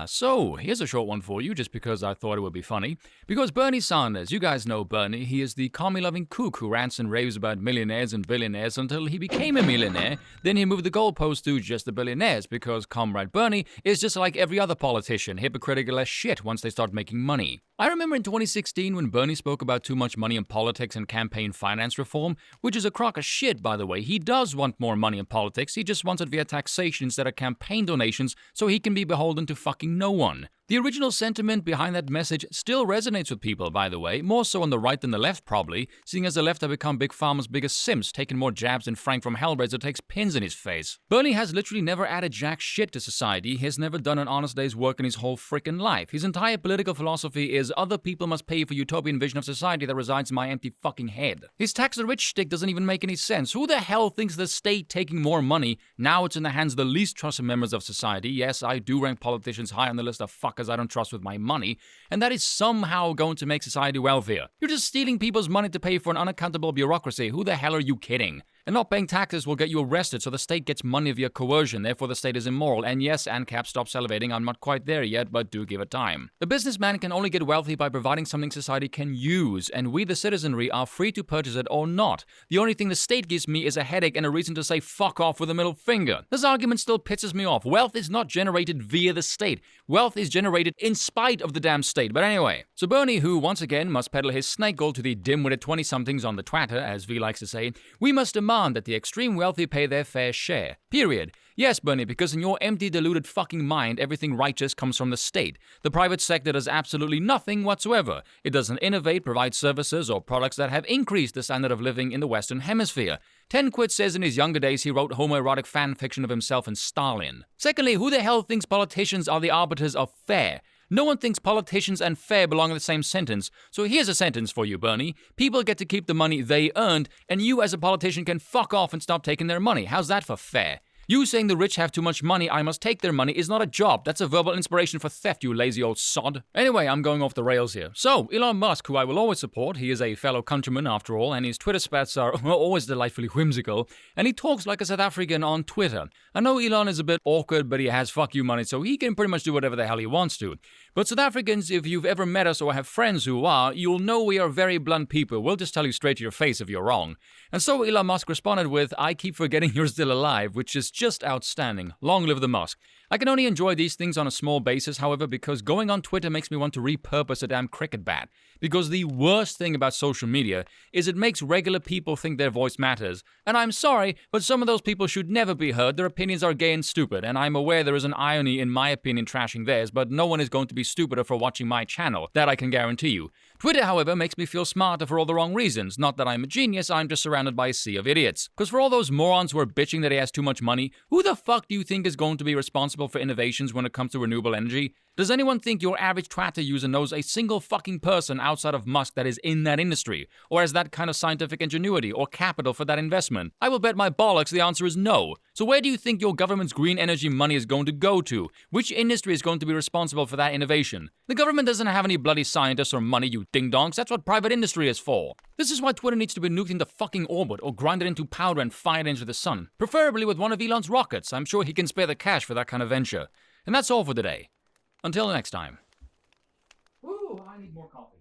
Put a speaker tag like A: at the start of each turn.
A: So here's a short one for you, just because I thought it would be funny. Because Bernie Sanders, you guys know Bernie, he is the commie-loving kook who rants and raves about millionaires and billionaires until he became a millionaire. Then he moved the goalpost to just the billionaires, because Comrade Bernie is just like every other politician, hypocritical as shit once they start making money. I remember in 2016 when Bernie spoke about too much money in politics and campaign finance reform, which is a crock of shit, by the way. He does want more money in politics, he just wants it via taxation instead of campaign donations so he can be beholden to fucking no one. The original sentiment behind that message still resonates with people, by the way, more so on the right than the left probably, seeing as the left have become Big Pharma's biggest simps, taking more jabs than Frank from Hellraiser takes pins in his face. Bernie has literally never added jack shit to society, he has never done an honest day's work in his whole frickin' life. His entire political philosophy is other people must pay for utopian vision of society that resides in my empty fucking head. His tax the rich shtick doesn't even make any sense. Who the hell thinks the state taking more money, now it's in the hands of the least trusted members of society? Yes, I do rank politicians high on the list of fuckers I don't trust with my money, and that is somehow going to make society wealthier. You're just stealing people's money to pay for an unaccountable bureaucracy. Who the hell are you kidding? And not paying taxes will get you arrested, so the state gets money via coercion, therefore the state is immoral. And yes, ANCAP, stop salivating, I'm not quite there yet, but do give it time. The businessman can only get wealthy by providing something society can use, and we the citizenry are free to purchase it or not. The only thing the state gives me is a headache and a reason to say fuck off with a middle finger. This argument still pisses me off. Wealth is not generated via the state. Wealth is generated in spite of the damn state. But anyway, so Bernie, who once again must peddle his snake gold to the dim-witted 20-somethings on the Twitter, as V likes to say, we must demand that the extreme wealthy pay their fair share. Period. Yes, Bernie, because in your empty, deluded fucking mind, everything righteous comes from the state. The private sector does absolutely nothing whatsoever. It doesn't innovate, provide services or products that have increased the standard of living in the Western Hemisphere. 10 Quid says in his younger days he wrote homoerotic fan fiction of himself and Stalin. Secondly, who the hell thinks politicians are the arbiters of fair? No one thinks politicians and fair belong in the same sentence. So here's a sentence for you, Bernie. People get to keep the money they earned, and you as a politician can fuck off and stop taking their money. How's that for fair? You saying the rich have too much money, I must take their money, is not a job. That's a verbal inspiration for theft, you lazy old sod. Anyway, I'm going off the rails here. So, Elon Musk, who I will always support, he is a fellow countryman after all, and his Twitter spats are always delightfully whimsical, and he talks like a South African on Twitter. I know Elon is a bit awkward, but he has fuck you money, so he can pretty much do whatever the hell he wants to. But South Africans, if you've ever met us or have friends who are, you'll know we are very blunt people. We'll just tell you straight to your face if you're wrong. And so Elon Musk responded with, I keep forgetting you're still alive, which is just outstanding. Long live the Musk. I can only enjoy these things on a small basis, however, because going on Twitter makes me want to repurpose a damn cricket bat. Because the worst thing about social media is it makes regular people think their voice matters. And I'm sorry, but some of those people should never be heard. Their opinions are gay and stupid, and I'm aware there is an irony in my opinion trashing theirs, but no one is going to be stupider for watching my channel. That I can guarantee you. Twitter, however, makes me feel smarter for all the wrong reasons. Not that I'm a genius, I'm just surrounded by a sea of idiots. Because for all those morons who are bitching that he has too much money, who the fuck do you think is going to be responsible for innovations when it comes to renewable energy? Does anyone think your average Twitter user knows a single fucking person outside of Musk that is in that industry, or has that kind of scientific ingenuity or capital for that investment? I will bet my bollocks the answer is no. So where do you think your government's green energy money is going to go to? Which industry is going to be responsible for that innovation? The government doesn't have any bloody scientists or money, you ding-dongs. That's what private industry is for. This is why Twitter needs to be nuked into fucking orbit or grinded into powder and fired into the sun. Preferably with one of Elon's rockets. I'm sure he can spare the cash for that kind of venture. And that's all for today. Until next time. Ooh, I need more coffee.